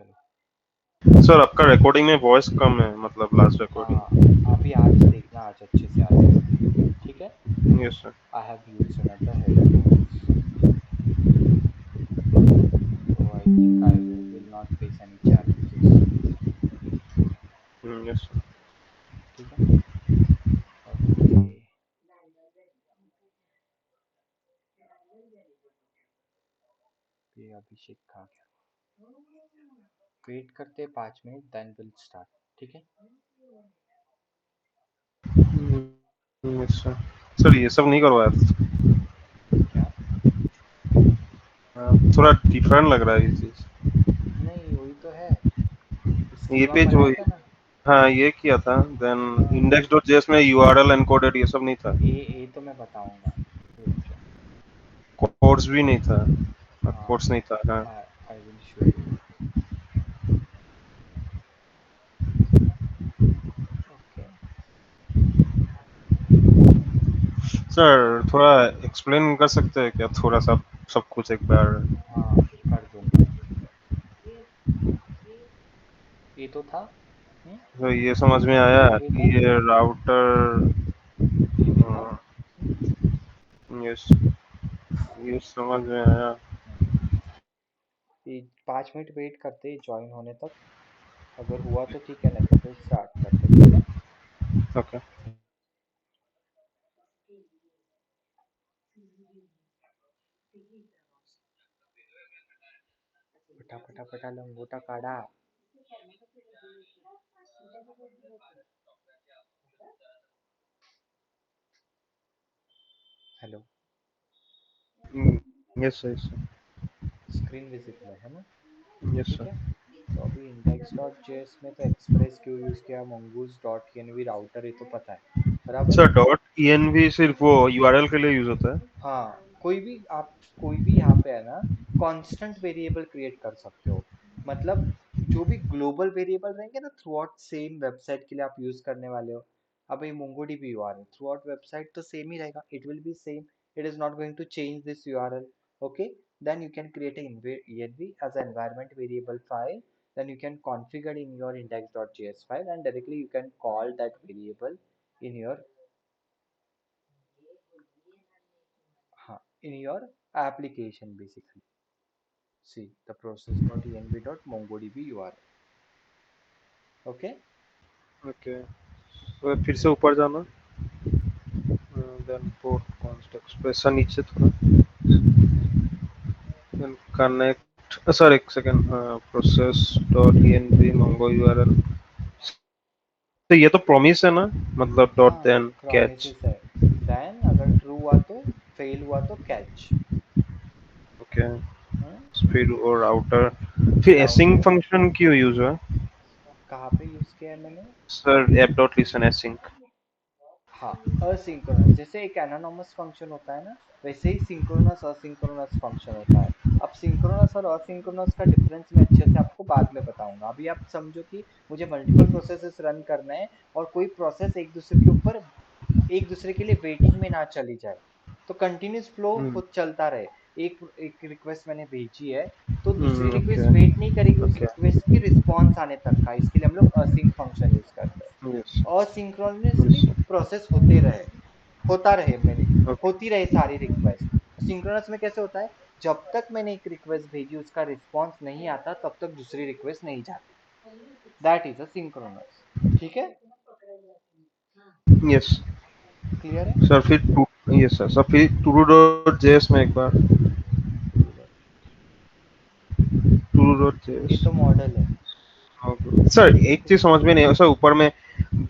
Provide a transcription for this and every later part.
चलो। सर आपका रिकॉर्डिंग में वॉइस कम है, मतलब लास्ट हाँ, रिकॉर्डिंग। अभी आज देखना, आज अच्छे से आ जाएगा। ठीक है। Yes sir. I have used another headphones, so I think I will not face any challenges. Yes sir. ठीक है। ओके। ये अभिषेक खा गया। वेट करते 5 मिनट, देन विल स्टार्ट। ठीक है। Yes sir. सर ये सब नहीं करवाया था। क्या? थोड़ा डिफरेंट लग रहा है ये चीज। नहीं, वही तो है। ये स्कीमा पेज बनाया वही। था ना। हाँ ये किया था, देन हाँ, इंडेक्स डॉट जेएस में यूआरएल एनकोडेड ये सब नहीं था। ये तो मैं बताऊंगा। रुक जा। कोड्स भी नहीं था। हाँ, कोड्स नहीं था हाँ। I will show you. Okay. Sir थोड़ा एक्सप्लेन कर सकते हैं क्या, थोड़ा सा सब कुछ एक बार। हाँ, कर दूंगा। ये तो था। हम्म। तो ये समझ में आया ये भी था। कि ये राउटर। ये भी था। हम्म। यस, ये समझ में आया। हम्म। ये 5 मिनट वेट करते ज्वाइन होने तक। अगर हुआ तो ठीक है, नहीं तो फिर स्टार्ट करते। ठीक है। ओके। पटा पटा पटा लंगोटा काढ़ा। Hello. Yes yes screen visible है ना? यस ठीक सर। है। तो अभी इंडेक्स डॉट जेएस में तो एक्सप्रेस क्यों यूज किया, मंगूज डॉट एनवी राउटर, ये तो पता है। बराबर। सर डॉट env सिर्फ वो यूआरएल के लिए यूज होता है। हाँ, कोई भी आप, कोई भी यहाँ पे है ना, कांस्टेंट वेरिएबल क्रिएट कर सकते हो। मतलब जो भी ग्लोबल वेरिएबल रहेंगे ना थ्रू आउट सेम वेबसाइट के लिए आप यूज करने वाले हो। अब ये MongoDB URL throughout website तो सेम ही रहेगा, it will be same. It is not going to change this URL. Okay. Then you can create a env as an environment variable file. Then you can configure in your index.js file and directly you can call that variable in your, हाँ, in your application basically. See the process.env.mongodb URL. Okay. Okay, तो फिर से ऊपर जाना, then port const expression नीचे थोड़ा, then connect, sir एक second, process dot env mongo url। तो ये तो प्रॉमिस है ना, मतलब डॉट हाँ, देन कैच। promises है। देन अगर ट्रू हुआ तो, फेल हुआ तो कैच। ओके, हम्म। फिर और राउटर, फिर एसिंग राउटर फंक्शन क्यों यूज हुआ। कहाँ पे यूज किया है मैंने? Sir app dot listen async. हाँ, असिंक्रोनस जैसे एक एनोनमस फंक्शन होता है ना, वैसे ही सिंक्रोनस असिंक्रोनस फंक्शन होता है। अब सिंक्रोनस और असिंक्रोनस का डिफरेंस मैं अच्छे से आपको बाद में बताऊंगा। अभी आप समझो कि मुझे मल्टीपल प्रोसेसेस रन करना है और कोई प्रोसेस एक दूसरे के ऊपर, एक दूसरे के लिए वेटिंग में ना चली जाए, तो कंटिन्यूस फ्लो खुद चलता रहे। एक एक रिक्वेस्ट मैंने भेजी है, तो दूसरी ओके रिक्वेस्ट वेट नहीं करेगी उस ओके। रिक्वेस्ट की रिस्पॉन्स आने तक का। इसके लिए हम लोग असिंक फंक्शन यूज करते यस हैं। Asynchronously yes. प्रोसेस होते रहे, होता रहे मेरी, ओके। होती रहे सारी रिक्वेस्ट। सिंक्रोनस में कैसे होता है, जब तक मैंने एक रिक्वेस्ट भेजी उसका रिस्पॉन्स नहीं आता तब तक दूसरी रिक्वेस्ट नहीं जाती। That is a synchronous. ठीक है। यस क्लियर है? सर, फिर यस सर, सर फिर टू डॉट जेएस में एक बार, टू डॉट ये जेएस। तो मॉडल है। सर एक तो चीज समझ में नहीं है सर, ऊपर में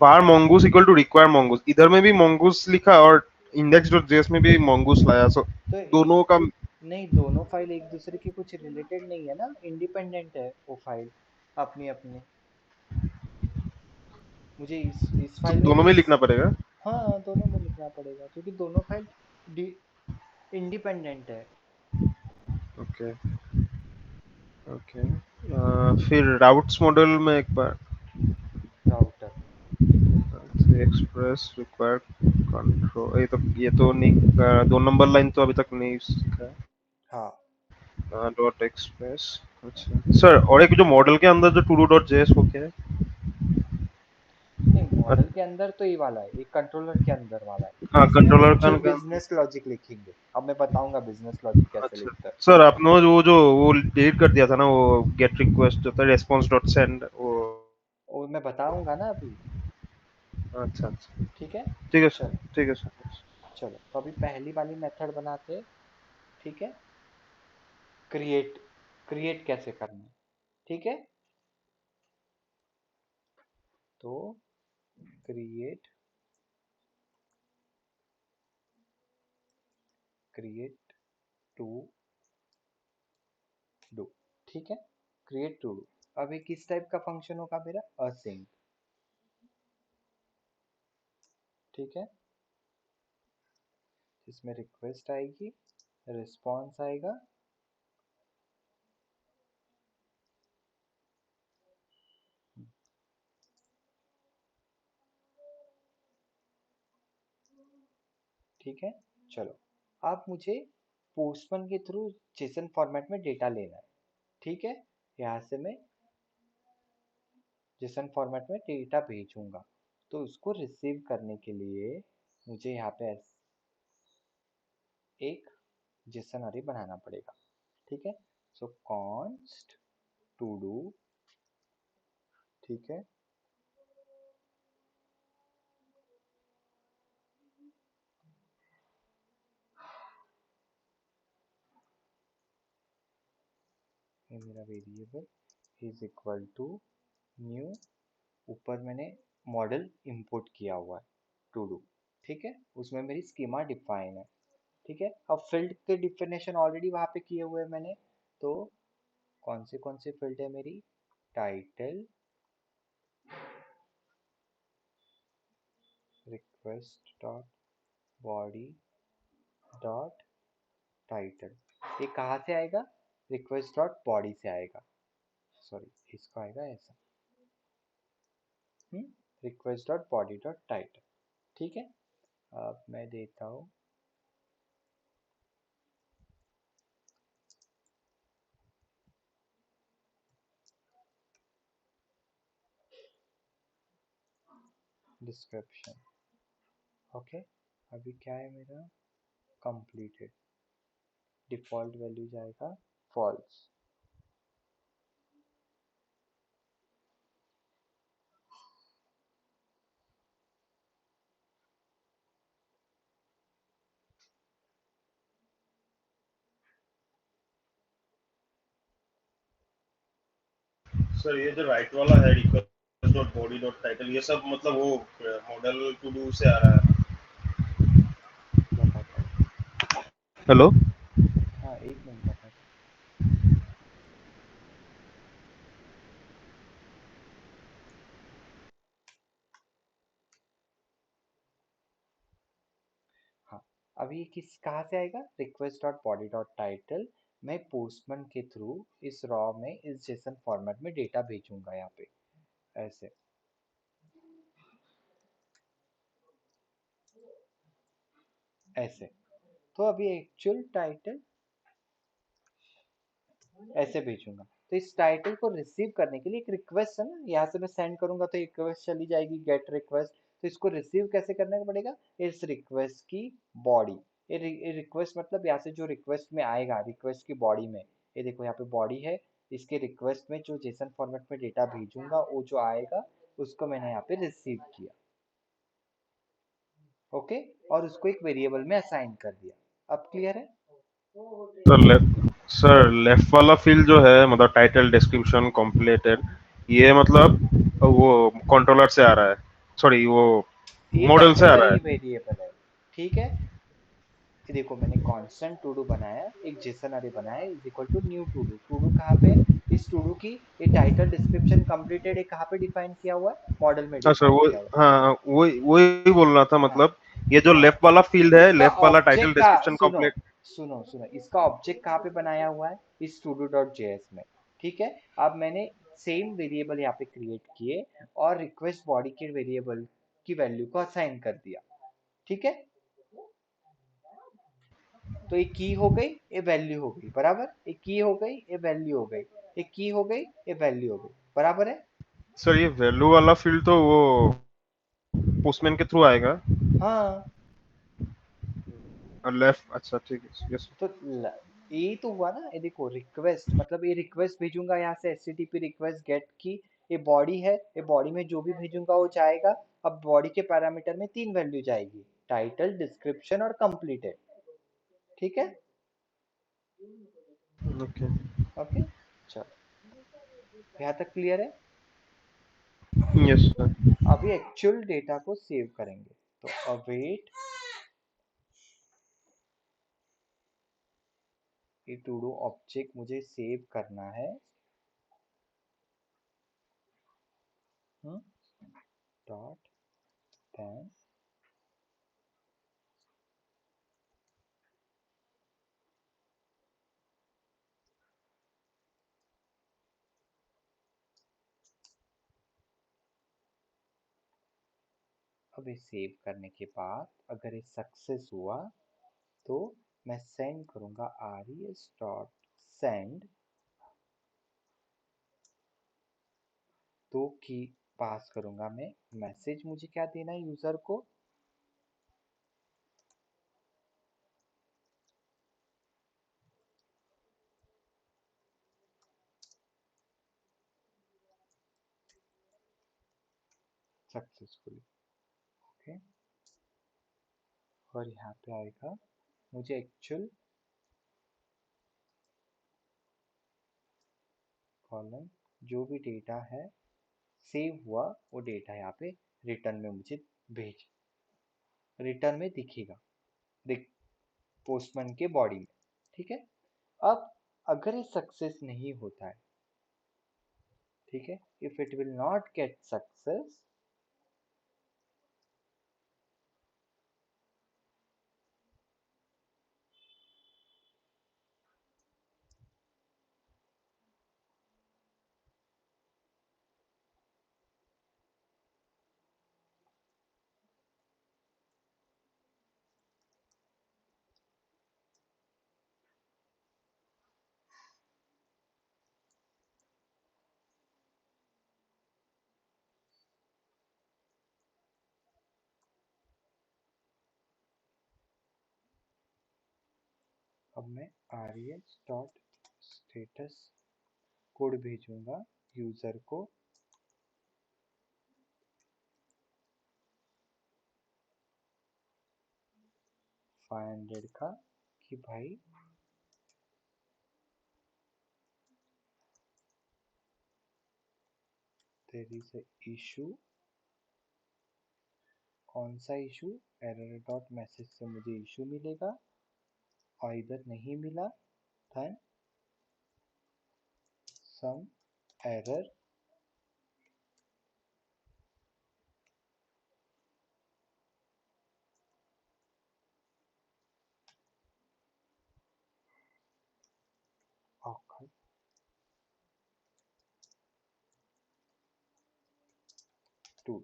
बार mongoose equal to require mongoose, इधर में भी mongoose लिखा और इंडेक्स डॉट जेएस में भी mongoose लाया, सो तो दोनों का। नहीं, दोनों फाइल एक दूसरे की कुछ रिलेटेड नहीं है ना, इंडिपेंडेंट है वो फाइल अपनी अपनी। मुझे इस तो फाइल में दोनों भी में इस, लिखना पड़ेगा। हाँ दोनों में लिखना पड़ेगा क्योंकि दोनों फाइल इंडिपेंडेंट है। Okay okay. फिर राउट्स मॉडल में एक बार, राउटर। एक्सप्रेस रिक्वायर कंट्रोल, ये तो नहीं, 2 नंबर लाइन तो अभी तक नहीं सीखा हाँ। है। डॉट एक्सप्रेस अच्छा सर, और एक जो मॉडल के अंदर जो टूडू डॉट जेएस वो क्या है? नहीं, मॉडल के अंदर तो ये वाला है, एक कंट्रोलर के अंदर वाला है। हाँ, इसमें हम कंट्रोलर एक्चुअल का। बिजनेस लॉजिक लिखेंगे। अब मैं बताऊंगा बिजनेस लॉजिक कैसे अच्छा लिखता है। सर, आपने वो जो वो डिलीट कर दिया था ना, वो गेट रिक्वेस्ट जो था रेस्पॉन्स डॉट सेंड वो। वो मैं बताऊंगा ना अभी। अच्छा अच्छा। ठीक है। ठीक है सर, चलो। ठीक है सर। चलो तो अभी पहली वाली मेथड बनाते हैं। ठीक है। क्रिएट। क्रिएट कैसे करना है। ठीक है। तो क्रिएट। Create to do. ठीक है। Create to do. अब ये किस टाइप का फंक्शन होगा मेरा, असिंक। ठीक है। इसमें रिक्वेस्ट आएगी, रिस्पॉन्स आएगा। ठीक है। चलो। अब मुझे पोस्टमैन के थ्रू जेसन फॉर्मेट में डेटा लेना है। ठीक है। यहाँ से मैं जेसन फॉर्मेट में डेटा भेजूंगा। तो उसको रिसीव करने के लिए मुझे यहाँ पे एक जेसन अरे बनाना पड़ेगा। ठीक है। So const to do. ठीक है। ये मेरा variable is equal to new. ऊपर मैंने मॉडल इंपोर्ट किया हुआ है टू डू। ठीक है। उसमें मेरी स्कीमा डिफाइन है। ठीक है। अब फील्ड के डिफिनेशन ऑलरेडी वहां पे किए हुए हैं मैंने। तो कौन से फील्ड है मेरी, title, request dot body dot title. ये कहाँ से आएगा, रिक्वेस्ट डॉट बॉडी से आएगा। सॉरी, इसको आएगा ऐसा। Request dot body dot title. ठीक है। अब मैं देता हूँ डिस्क्रिप्शन। ओके। अभी क्या है मेरा, कंप्लीटेड। डिफॉल्ट वैल्यू जाएगा फॉल्स। सर ये जो राइट वाला है request dot body dot title, ये सब मतलब वो मॉडल टू डू से आ रहा है। बताता हूँ। हेलो। हाँ, एक मिनट बताता हूँ। हाँ। अब ये किस कहाँ से आएगा, request dot body dot title. मैं पोस्टमैन के थ्रू इस रॉ में इस जेसन फॉर्मेट में डेटा भेजूंगा यहाँ पे, ऐसे। ऐसे। तो अभी एक्चुअल टाइटल ऐसे भेजूंगा। तो इस टाइटल को रिसीव करने के लिए एक रिक्वेस्ट है ना, यहाँ से मैं सेंड करूंगा तो एक रिक्वेस्ट चली जाएगी, गेट रिक्वेस्ट। तो इसको रिसीव कैसे करने का पड़ेगा, इस रिक्वेस्ट की बॉडी। ये रिक्वेस्ट मतलब यहाँ से जो रिक्वेस्ट में आएगा, रिक्वेस्ट की बॉडी में, ये देखो यहाँ पे बॉडी है। इसके रिक्वेस्ट में जो जेसन फॉर्मेट में डेटा भेजूंगा वो जो आएगा, उसको मैंने यहाँ पे रिसीव किया। ओके। और उसको एक वेरिएबल में असाइन कर दिया। अब क्लियर है। सर लेफ्ट वाला फील्ड जो है मतलब टाइटल डिस्क्रिप्शन कॉम्प्लेटेड, ये मतलब वो कंट्रोलर से आ रहा है, सॉरी वो ये मॉडल से आ रहा टेम्पररी है। वेरिएबल है। ठीक है। ये देखो मैंने कांस्टेंट टू डू बनाया, एक जेसन अरे बनाया is equal to new to do. To do कहाँ पे है, इस टू डू की ये टाइटल डिस्क्रिप्शन कंप्लीटेड है, कहाँ पे डिफाइन किया हुआ है, मॉडल में हाँ सर, डिफाइन वो किया हुआ हाँ वही वही बोल रहा था है। हाँ। मतलब, ये जो हाँ। लेफ्ट वाला फील्ड है, इसका लेफ्ट वाला टाइटल ऑब्जेक्ट का डिस्क्रिप्शन सुनो, कंप्लीट। सुनो इसका ऑब्जेक्ट कहाँ पे बनाया हुआ है, इस टूडू डॉट जेएस में। ठीक है। अब मैंने सेम वेरिएबल यहाँ पे क्रिएट किए और रिक्वेस्ट बॉडी के वेरिएबल की वैल्यू को असाइन कर दिया। ठीक है। तो एक की हो गई, ये वैल्यू हो गई, बराबर, एक की हो गई, ये वैल्यू हो गई। ये की हो गई, ये वैल्यू हो गई, बराबर है। सर ये वैल्यू वाला फील्ड तो वो पोस्टमैन के थ्रू आएगा। हाँ, और लेफ्ट, अच्छा ठीक है, यस। तो ये तो हुआ ना, ये देखो रिक्वेस्ट, मतलब ये रिक्वेस्ट भेजूंगा यहाँ से एचटीटीपी रिक्वेस्ट गेट की, ये बॉडी है, ये बॉडी में जो भी भेजूंगा वो जाएगा। अब बॉडी के पैरामीटर में तीन वैल्यू जाएगी, टाइटल, डिस्क्रिप्शन और कंप्लीटेड। ठीक है। ओके। ओके, चलो, यहाँ तक क्लियर है। Yes sir. अभी एक्चुअल डेटा को सेव करेंगे, तो अवेट, ये टू डू ऑब्जेक्ट मुझे सेव करना है। डॉट देन अब ये सेव करने के बाद अगर ये सक्सेस हुआ तो मैं सेंड करूंगा res डॉट सेंड, तो की पास करूंगा मैं मैसेज, मुझे क्या देना है यूजर को, सक्सेसफुली। ओके, और यहाँ पे आएगा मुझे एक्चुअल कॉलम, जो भी डेटा है सेव हुआ वो डेटा यहाँ पे रिटर्न में मुझे भेज, रिटर्न में दिखेगा, दिख पोस्टमैन के बॉडी में। ठीक है। अब अगर ये सक्सेस नहीं होता है, ठीक है, if it will not get success, अब मैं res डॉट स्टेटस कोड भेजूंगा यूजर को 500 का, कि भाई देयर इज अ इशू, कौन सा इशू, एरर डॉट मैसेज से मुझे इशू मिलेगा, और इधर नहीं मिला then some error occur to.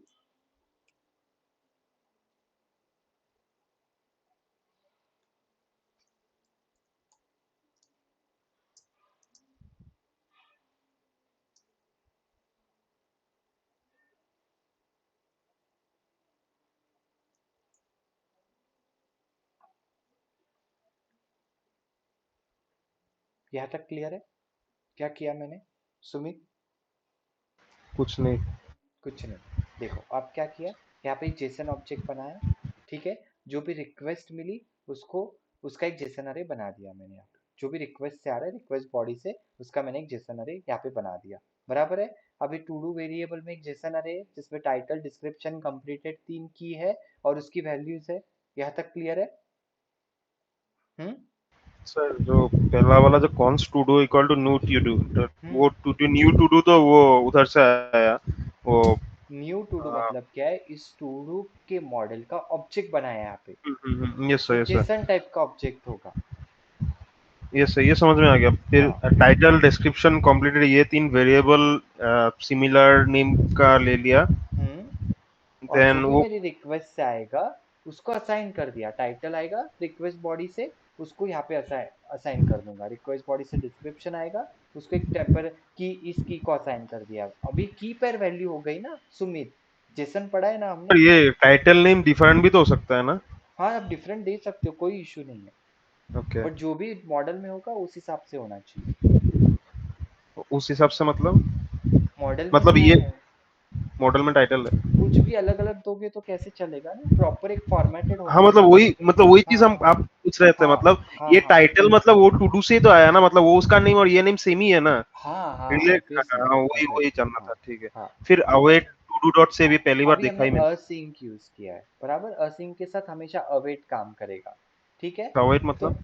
यहाँ तक क्लियर है, क्या किया मैंने सुमित? कुछ नहीं। कुछ नहीं। देखो अब क्या किया, यहाँ पे एक जेसन ऑब्जेक्ट बनाया, ठीक है, जो भी रिक्वेस्ट मिली उसको, उसका एक जेसन अरे बना दिया मैंने यहाँ पे, जो भी रिक्वेस्ट से आ रहा है रिक्वेस्ट बॉडी से, उसका मैंने एक जेसन अरे यहाँ पे बना दिया, बराबर है। अभी टू डू वेरिएबल में एक जेसन अरे है जिसमें टाइटल, डिस्क्रिप्शन, कंप्लीटेड तीन की है और उसकी वैल्यूज है। यहाँ तक क्लियर है? हम्म। सर जो पहला वाला जो const todo equal to new to do, हम्म। वो to to new to do तो वो उधर से आया। वो न्यू टू डू मतलब क्या है, इस टू डू के मॉडल का ऑब्जेक्ट बनाया है यहाँ पे, यस तो sir, yes Jason sir, type का ऑब्जेक्ट होगा। यस सर, ये समझ में आ गया। फिर हाँ। टाइटल, डिस्क्रिप्शन, कंप्लीटेड, ये तीन वेरिएबल सिमिलर नेम का ले लिया। हम्म। और जो देन भी वो मेरी रिक्वेस्ट से आएगा उसको असाइन कर दिया, टाइटल आएगा रिक्वेस्ट बॉडी से, उसको यहाँ पे असाइन कर दूंगा। रिक्वेस्ट बॉडी से डिस्क्रिप्शन आएगा, उसको एक टेम्पर की, इस की को असाइन कर दिया। अभी की पेयर वैल्यू हो गई ना सुमित, जेसन पढ़ा है ना पर हमने। ये टाइटल नेम डिफरेंट भी तो हो सकता है ना? हाँ आप डिफरेंट दे सकते हो, कोई इशू नहीं है, ओके। बट जो भी मॉडल में होगा उस हिसाब से होना चाहिए। उस हिसाब से मतलब? मॉडल में मतलब क्या ये है, मॉडल में टाइटल है। कुछ भी अलग अलग दोगे तो कैसे चलेगा ना, प्रॉपर एक फॉर्मेटेड हाँ होना चाहिए। मतलब वही चीज हाँ हम आप पूछ रहे थे, हाँ मतलब हाँ ये हाँ टाइटल मतलब वो टू डू से ही तो आया ना, मतलब वो उसका नेम और ये नेम सेम ही है ना? हाँ हाँ रिलेट, ऑब्वियसली। हाँ वही ऑब्वियस वही जानना हाँ था, ठीक है। हाँ। फिर ठीक है, अवेट टू डू डॉट से भी पहली बार अभी देखा हमने ही मैंने। असिंक यूज किया है बराबर, असिंक के साथ हमेशा अवेट काम करेगा। ठीक है, अवेट तो मतलब?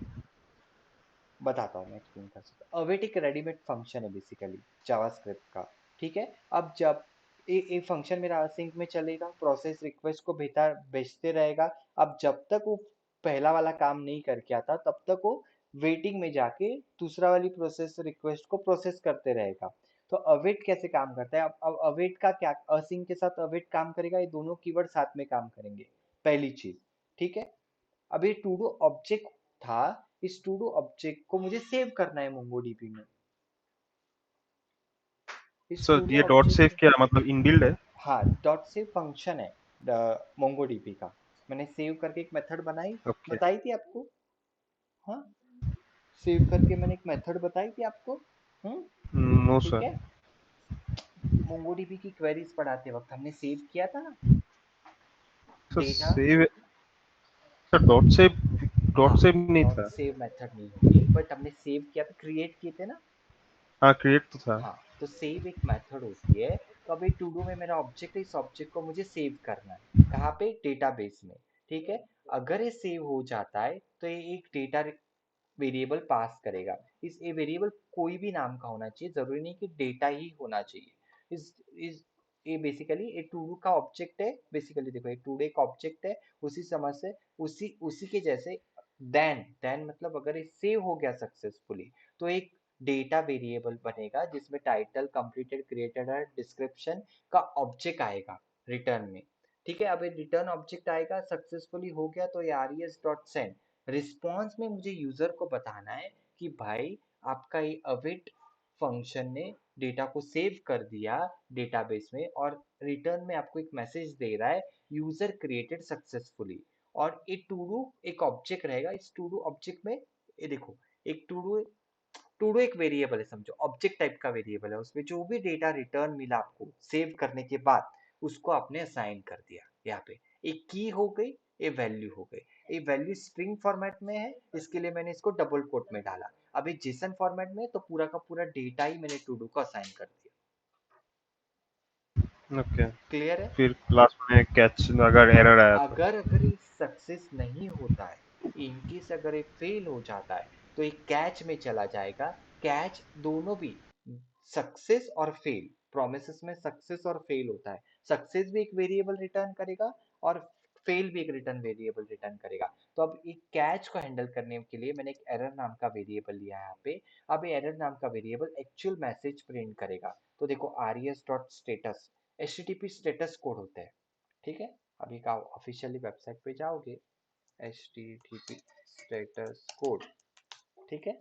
बताता हूँ मैं, एक्सप्लेन कर सकता हूँ। अवेट एक रेडीमेड फंक्शन है बेसिकली जावास्क्रिप्ट का। ठीक है, अब जब ये फंक्शन मेरा असिंक में चलेगा, प्रोसेस रिक्वेस्ट को भेजते रहेगा। अब जब तक वो पहला वाला काम नहीं करके आता तब तक वो वेटिंग में जाके दूसरा वाली प्रोसेस रिक्वेस्ट को प्रोसेस करते रहेगा। तो अवेट कैसे काम करता है, अब अवेट का क्या, असिंक के साथ अवेट काम करेगा, ये दोनों कीवर्ड साथ में काम करेंगे, पहली चीज। ठीक है, अब ये टू डू ऑब्जेक्ट था, इस टू डू ऑब्जेक्ट को मुझे सेव करना है मोंगोडीबी में। इस टू सर डू ये डॉट सेव ऑब्जेक्ट, क्या मतलब इनबिल्ड है? हाँ डॉट सेव फंक्शन है मोंगोडीबी का। मैंने सेव करके एक मेथड बनाई, ओके। बताई थी आपको। हाँ, सेव करके मैंने एक मेथड बताई थी आपको। हम्म। नो ठीक सर। है, मोंगोडीबी की क्वेरीज पढ़ाते वक्त हमने सेव किया था ना sir data. Save, sir dot हाँ, सेव नहीं डॉट था। सेव मेथड नहीं होगी, बट हमने सेव किया था, क्रिएट किए थे ना। हाँ क्रिएट तो था। हाँ, तो सेव एक मेथड होती है। तो अभी टू डू में मेरा ऑब्जेक्ट है, इस ऑब्जेक्ट को मुझे सेव करना है, कहाँ पे, डेटाबेस में। ठीक है, अगर ये सेव हो जाता है तो ये एक डेटा वेरिएबल पास करेगा। इस ए वेरिएबल कोई भी नाम का होना चाहिए, जरूरी नहीं कि डेटा ही होना चाहिए। इस ये बेसिकली एक टू डू का ऑब्जेक्ट है। बेसिकली देखो, एक टू डू एक ऑब्जेक्ट है, उसी समझ से उसी उसी के जैसे देन देन मतलब अगर ये सेव हो गया सक्सेसफुली तो एक डेटा वेरिएबल बनेगा जिसमें टाइटल, कंप्लीटेड, क्रिएटेड और डिस्क्रिप्शन का ऑब्जेक्ट आएगा रिटर्न में। ठीक है, अब ये रिटर्न ऑब्जेक्ट आएगा, सक्सेसफुली हो गया तो ये आरईएस डॉट सेंड रिस्पॉन्स में मुझे यूजर को बताना है कि भाई आपका ये अवेट फंक्शन ने डेटा को सेव कर दिया डेटाबेस में, और रिटर्न में आपको एक मैसेज दे रहा है यूजर क्रिएटेड सक्सेसफुली। और ये टू डू एक ऑब्जेक्ट रहेगा, इस टू डू ऑब्जेक्ट में ये देखो, एक टू डू एक वेरिएबल है, समझो ऑब्जेक्ट टाइप का वेरिएबल है, उसमें जो भी डेटा रिटर्न मिला आपको सेव करने के बाद उसको आपने असाइन कर दिया। यहाँ पे एक की हो गई, ये वैल्यू हो गई। ये वैल्यू स्ट्रिंग फॉर्मेट में है, इसके लिए मैंने इसको डबल कोट में डाला। अब ये जेसन फॉर्मेट में है, तो पूरा का पूरा डेटा ही मैंने टू डू को असाइन कर दिया। ओके। क्लियर है। फिर लास्ट में कैच अगर हाँ, एरर आया तो? अगर ये सक्सेस नहीं होता है, इनकेस अगर ये फेल हो जाता है, तो ये कैच में चला जाएगा। कैच दोनों भी, सक्सेस और फेल, प्रोमिसेस में सक्सेस और फेल होता है। सक्सेस भी एक वेरिएबल रिटर्न करेगा और फेल भी एक रिटर्न वेरिएबल रिटर्न करेगा। तो अब एक कैच को हैंडल करने के लिए मैंने एक एरर नाम का वेरिएबल लिया है यहाँ पे। अब ये एरर नाम का वेरिएबल एक्चुअल मैसेज प्रिंट करेगा। तो देखो RES dot status, HTTP status code होता है। ठीक है, अभी का ऑफिशियली वेबसाइट पे जाओगे, H T T P status code. ठीक है,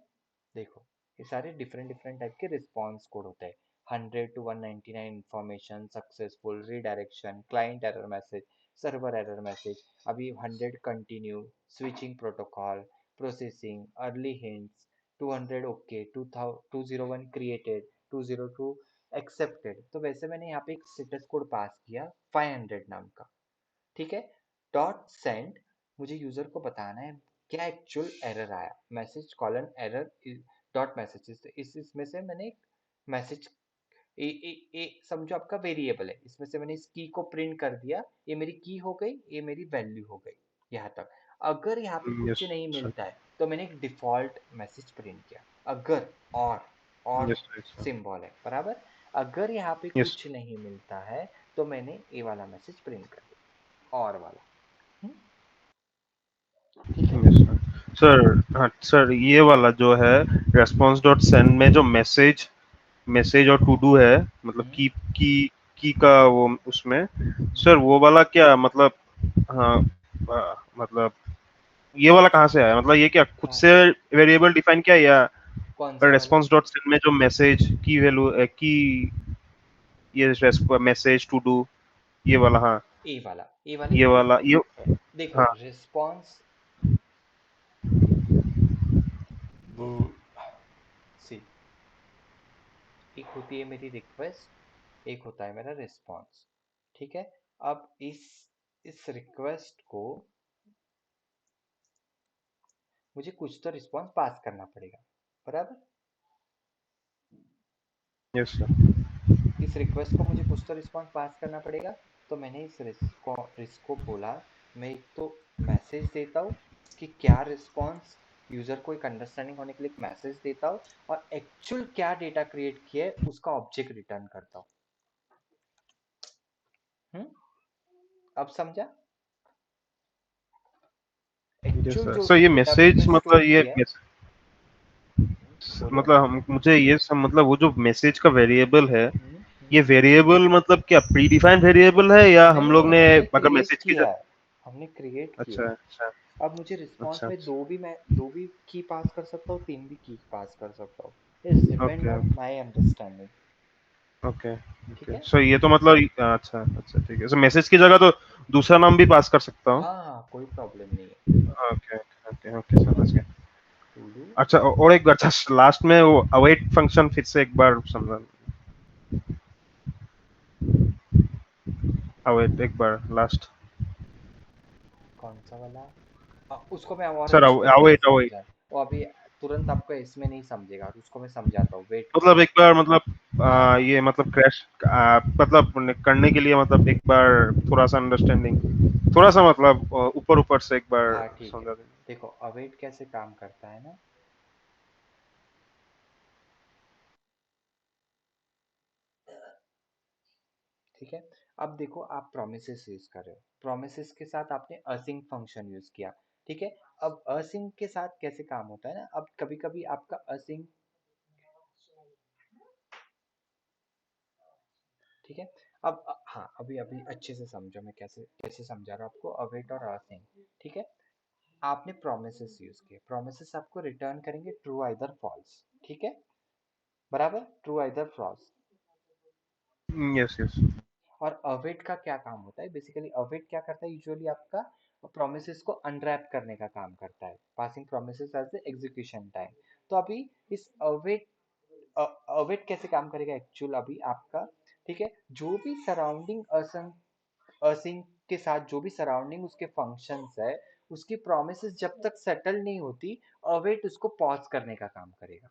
देखो ये सारे डिफरेंट डिफरेंट टाइप के रिस्पॉन्स कोड होते हैं। 100 to 199 information successful, redirection, client error message, server error message. अभी 100 continue, switching protocol, processing, early hints, 200 okay, 201 created, 202 accepted. तो वैसे मैंने यहाँ पे एक स्टेटस कोड पास किया 500 नाम का। ठीक है, डॉट सेंड, मुझे यूजर को बताना है क्या एक्चुअल एरर आया, message colon error dot messages. इसमें से मैंने एक मैसेज, समझो आपका वेरिएबल है, इसमें से मैंने इस की को प्रिंट कर दिया, ये मेरी की हो गई, ये मेरी वैल्यू हो गई। यहाँ तक, अगर यहाँ पे यस कुछ नहीं सर। मिलता है तो मैंने एक डिफॉल्ट मैसेज प्रिंट किया। अगर और यस सर। सिंबल है बराबर, अगर यहाँ पे यस। कुछ नहीं मिलता है तो मैंने ये वाला मैसेज प्रिंट कर दिया, और वाला। हम्म, ठीक है। Yes sir. सर हाँ सर, ये वाला जो है रेस्पॉन्स डॉट सेंड में जो मैसेज मैसेज और टू डू है, मतलब हम्म, की का वो उसमें, हम्म। सर वो वाला क्या मतलब? हाँ मतलब ये वाला कहाँ से आया, मतलब ये क्या खुद कहाँ से से? वेरिएबल डिफाइन किया या कौन सा वाला? रेस्पॉन्स डॉट सेंड में जो मैसेज की वैल्यू की, ये मैसेज टू डू, ये वाला, हाँ ए वाला, ए वाले ये को वाला देखो। ये, देखो हाँ रिस्पॉन्स, सी, एक होती है मेरी रिक्वेस्ट, एक होता है मेरा रिस्पॉन्स। ठीक है। अब इस रिक्वेस्ट को मुझे कुछ तो रिस्पॉन्स पास करना पड़ेगा, बराबर। Yes sir. इस रिक्वेस्ट को मुझे कुछ तो रिस्पॉन्स पास करना पड़ेगा। तो मैंने इस रिस्क को बोला, मैं एक तो मैसेज देता हूँ कि क्या रिस्पॉन्स, यूजर को एक अंडरस्टैंडिंग होने के लिए एक मैसेज देता हूँ, और एक्चुअल क्या डेटा क्रिएट किया है उसका ऑब्जेक्ट रिटर्न करता हूँ। हम्म, अब समझा? यस एक्चुअल सर, जो सर उसने ये डेटाबेस में मैसेज मतलब स्टोर ये किया है। बोलो। मतलब हम मुझे ये सब मतलब वो जो मैसेज का वेरिएबल है, हम्म। ये वेरिएबल मतलब क्या प्री डिफाइंड वेरिएबल है या हम नहीं लोग नहीं, ने हमने अगर क्रिएट मैसेज की किया जा, है, हमने क्रिएट किया अच्छा है। अच्छा अब मुझे रिस्पॉन्स अच्छा में अच्छा, दो भी की पास कर सकता हूँ, तीन भी की पास कर सकता हूँ। It's depend okay on my understanding. Okay ठीक ओके, है। सो ये तो मतलब अच्छा अच्छा ठीक है, सो मैसेज की जगह तो दूसरा नाम भी पास कर सकता हूँ। हाँ हाँ, कोई प्रॉब्लम नहीं है। ओके ओके ओके, समझ गया। To do. अच्छा और एक अच्छा लास्ट में वो अवेट फंक्शन फिर से एक बार समझा, अवेट एक बार लास्ट। कौन सा वाला? उसको मैं और सर अच्छी तरीके से अवेट अवेट, समझा, वो अभी तुरंत आपको इसमें नहीं समझेगा, उसको मैं समझाता हूँ, वेट मतलब करो। एक बार मतलब हाँ हाँ। ये मतलब क्रैश मतलब करने के लिए मतलब एक बार थोड़ा सा अंडरस्टैंडिंग, थोड़ा सा मतलब ऊपर ऊपर से एक बार हाँ ठीक है। समझा दें। देखो अवेट कैसे काम करता है ना। ठीक है। अब देखो आप प्रोमिसेस यूज कर रहे हो, प्रोमिसेस के साथ आपने असिंक फंक्शन यूज किया। ठीक है। अब असिंक के साथ कैसे काम होता है ना, अब कभी कभी आपका असिंक, ठीक है। अब हाँ, अभी अभी अच्छे से समझो मैं कैसे कैसे समझा रहा हूँ आपको अवेट और असिंक। ठीक है। आपने प्रोमिसेस यूज किए, प्रोमिसेस आपको रिटर्न करेंगे ट्रू आइदर फॉल्स। ठीक है, बराबर, true either false. Yes yes. और अवेट का क्या काम होता है, बेसिकली अवेट क्या करता है, यूजुअली आपका प्रोमिसेस को अनरैप करने का काम करता है, passing promises as the execution time. तो अभी इस अवेट, अवेट कैसे काम करेगा एक्चुअल अभी आपका। ठीक है। जो भी सराउंडिंग असिंक के साथ जो भी सराउंडिंग उसके फंक्शंस है, उसकी प्रोमिसेस जब तक सेटल नहीं होती, अवेट उसको पॉज करने का काम करेगा।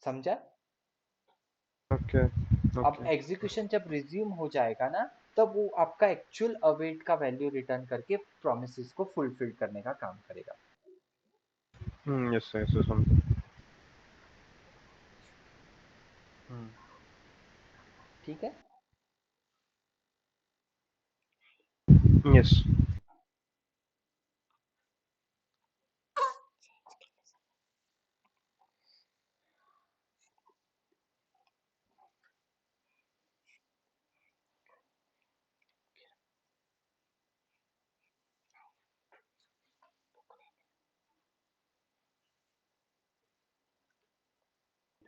समझा? ओके अब ओके। एग्जीक्यूशन जब रिज्यूम हो जाएगा ना, तब वो आपका एक्चुअल अवेट का वैल्यू रिटर्न करके प्रोमिसेस को फुलफिल करने का काम करेगा। यस यस समझ। हम्म। ठीक है। यस।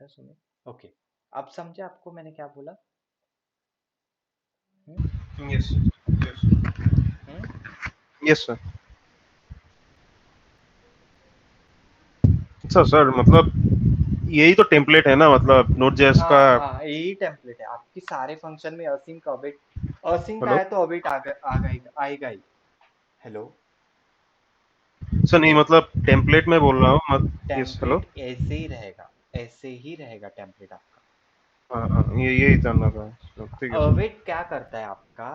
सुनिए। ओके। अब समझे आपको मैंने क्या बोला? हम्म। यस यस हम्म। Yes sir. अच्छा सर मतलब यही तो टेम्पलेट है ना, मतलब नोट जेएस का। हाँ हाँ, यही टेम्पलेट है आपकी सारे फंक्शन में। असिंक अवेट, असिंक हेलो आया तो अवेट आएगा ही। हेलो। सर, नहीं मतलब टेम्पलेट में बोल रहा हूँ यस हेलो। टेम्पलेट ऐसे ही रहेगा, ऐसे ही रहेगा टेम्पलेट आपका। हाँ हाँ, ये यही जानना था, ठीक है सर। अवेट क्या करता है आपका,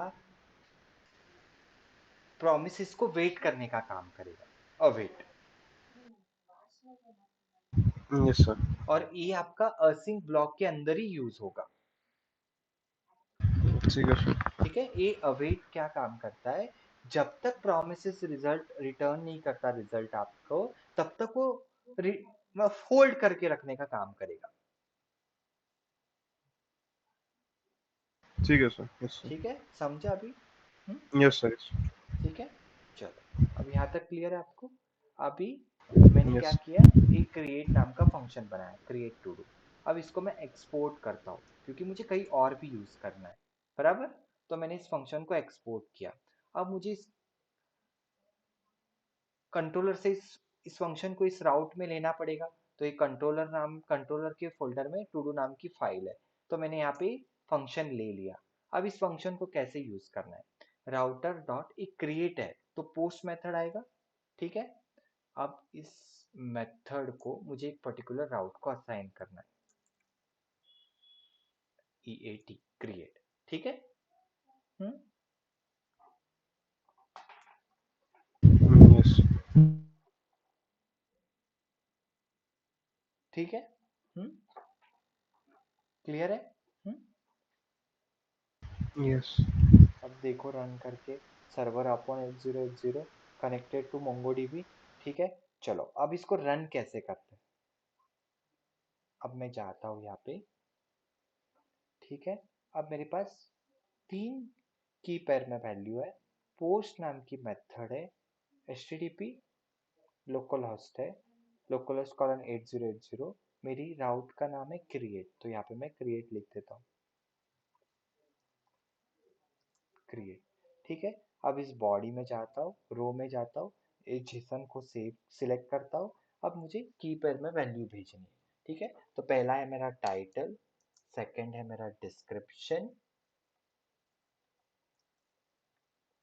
प्रोमिसेस को वेट करने का काम करेगा अवेट। Yes sir. और ये आपका असिंक ब्लॉक के अंदर ही यूज होगा। ठीक है सर। ठीक है। ये अवेट क्या काम करता है, जब तक प्रोमिसेस रिजल्ट रिटर्न नहीं करता रिजल्ट आपको, तब तक वो होल्ड करके रखने का काम करेगा। ठीक है सर, यस ठीक है, समझा अभी? हम्म। Sir, yes sir. ठीक है। चलो, अब यहाँ तक क्लियर है आपको? अभी मैंने क्या यस। किया, एक क्रिएट नाम का फंक्शन बनाया, क्रिएट टू डू। अब इसको मैं एक्सपोर्ट करता हूँ क्योंकि मुझे कहीं और भी यूज करना है, बराबर। तो मैंने इस फंक्शन को एक्सपोर्ट किया। अब मुझे इस कंट्रोलर से इस फंक्शन को इस राउट में लेना पड़ेगा। तो एक कंट्रोलर के फोल्डर में टू डू नाम की फाइल है। तो मैंने यहाँ पे फंक्शन ले लिया। अब इस फंक्शन को कैसे यूज करना है, राउटर डॉट एक क्रिएट है तो पोस्ट मेथड आएगा, ठीक है। अब इस मेथड को मुझे एक पर्टिकुलर राउट को असाइन करना है, ई ए टी क्रिएट, ठीक है। Hmm, yes. ठीक है। हम्म, क्लियर है। हम्म। यस। अब देखो रन करके, server upon 8080 connected to MongoDB, ठीक है। चलो अब इसको रन कैसे करते हैं। अब मैं जाता हूँ यहाँ पे, ठीक है। अब मेरे पास तीन की पेयर में वैल्यू है। पोस्ट नाम की मेथड है, H T T P local host है, लोकल होस्ट कॉलन 8080। मेरी राउट का नाम है क्रिएट, तो यहाँ पे मैं क्रिएट लिख देता हूँ, क्रिएट, ठीक है। अब इस बॉडी में जाता हूँ, रो में जाता हूँ, इस जेसन को सेव सिलेक्ट करता हूँ। अब मुझे की पेयर में वैल्यू भेजनी है, ठीक है। तो पहला है मेरा टाइटल, सेकंड है मेरा डिस्क्रिप्शन,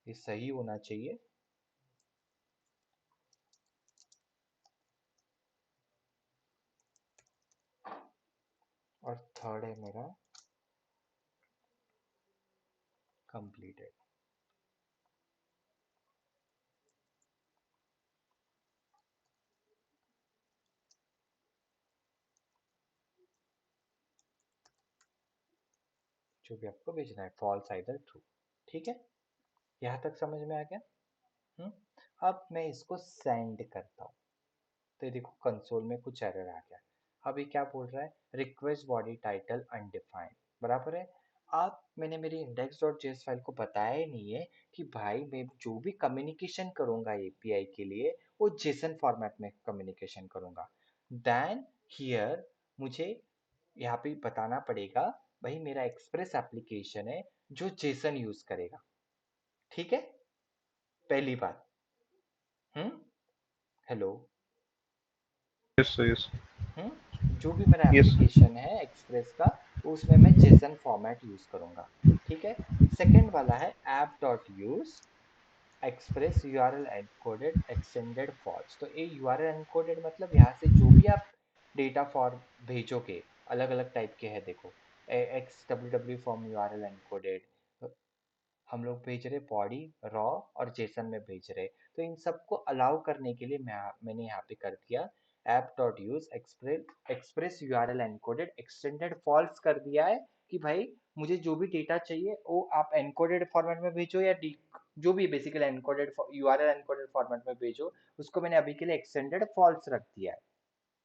ये सही होना चाहिए, और थर्ड है मेरा कंप्लीटेड। जो भी आपको भेजना है, फॉल्स आइदर ट्रू, ठीक है। यहाँ तक समझ में आ गया। हम्म। अब मैं इसको सेंड करता हूँ, तो ये देखो कंसोल में कुछ एरर आ गया। अब ये क्या बोल रहा है, रिक्वेस्ट बॉडी टाइटल अनडिफाइंड, बराबर है। अब मैंने मेरी इंडेक्स डॉट जेएस फाइल को बताया ही नहीं है कि भाई मैं जो भी कम्युनिकेशन करूंगा एपीआई के लिए वो जेसन फॉर्मेट में कम्युनिकेशन करूंगा। देन हियर मुझे यहाँ पे बताना पड़ेगा, भाई मेरा एक्सप्रेस एप्लीकेशन है जो जेसन यूज करेगा, ठीक है। पहली बात। हम्म। हेलो। यस। यस। जो भी मेरा यस। एप्लीकेशन है एक्सप्रेस का, उसमें मैं जेसन फॉर्मेट यूज करूंगा, ठीक है। सेकंड वाला है app dot use express URL encoded extended false. तो ये यूआरएल एनकोडेड मतलब यहाँ से जो भी आप डेटा फॉर्म भेजोगे, अलग अलग टाइप के हैं देखो, x W W form URL encoded, हम लोग भेज रहे बॉडी, रॉ और जेसन में भेज रहे। तो इन सबको अलाउ करने के लिए मैंने यहाँ पे कर दिया app dot use express URL encoded extended false कर दिया है कि भाई मुझे जो भी डेटा चाहिए वो आप एनकोडेड फॉर्मेट में भेजो या डी, जो भी basically encoded URL encoded format में भेजो। उसको मैंने अभी के लिए एक्सटेंडेड फॉल्स रख दिया है,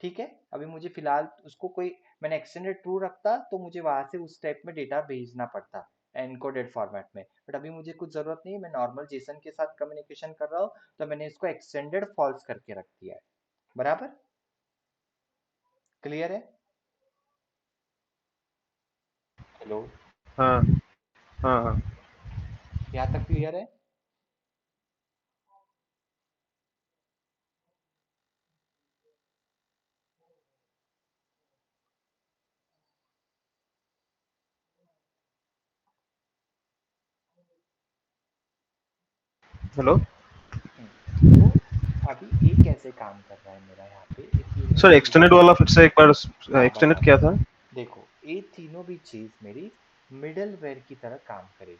ठीक है। अभी मुझे फिलहाल उसको कोई, मैंने एक्सटेंडेड ट्रू रखता तो मुझे वहां से उस टाइप में डेटा भेजना पड़ता एनकोडेड फॉर्मेट में, बट अभी मुझे कुछ जरूरत नहीं है, मैं नॉर्मल जेसन के साथ कम्युनिकेशन कर रहा हूँ। तो मैंने इसको एक्सटेंडेड फॉल्स करके रख दिया है, बराबर। क्लियर है। हेलो। हाँ। हाँ। हाँ। यहाँ तक क्लियर है। हेलो। हम्म, तो अभी ए कैसे काम कर रहा है मेरा यहाँ पे, एक सर यूनिक चीज एक्सटेंडेड है। वाला फिर से एक बार, हाँ एक्सटेंडेड बताता क्या हूँ। था? देखो ये तीनों भी चीज मेरी मिडलवेयर की तरह काम करेगी।